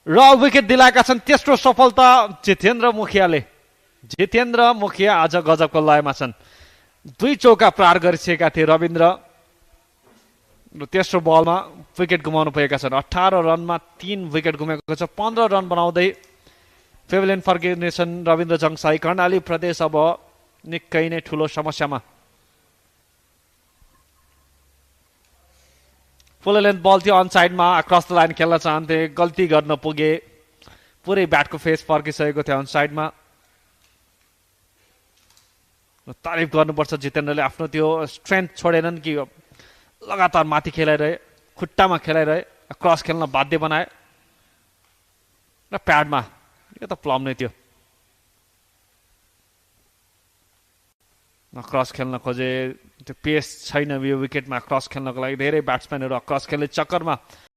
र विकेट दिलाएका छन्। तेस्रो सफलता जितेन्द्र मुखियाले। जितेन्द्र मुखिया आज गजबको लयमा छन्। 2 चौका प्रहार गरिसकेका थिए रविन्द्र र तेस्रो बलमा विकेट गुमाउनु पुगेका छन्। 18 रनमा 3 विकेट गुमेको छ। 15 रन बनाउँदै पेभिलियन फर्किनेछन् रविन्द्र जङसाई। कर्णाली प्रदेश अब निकै नै ठुलो समस्यामा। फुल लेन्थ बल थियो अन साइडमा, अक्रस द लाइन खेल्न चाहन्थे, गल्ती गर्न पुगे। पुरै ब्याटको फेस फर्किसकेको थियो अन साइडमा। तारिफ गर्नुपर्छ जितेन्द्रले, आफ्नो त्यो स्ट्रेन्थ छोडेनन् कि लगातार माथि खेलाइरहे, खुट्टामा खेलाइरहे, क्रस खेल्न बाध्य बनाए र प्याडमा। यो त प्लम नै थियो। क्रस खेल्न खोजे, त्यो पेस छैन यो विकेटमा क्रस खेल्नको लागि। धेरै ब्याट्सम्यानहरू क्रस खेल्ने चक्करमा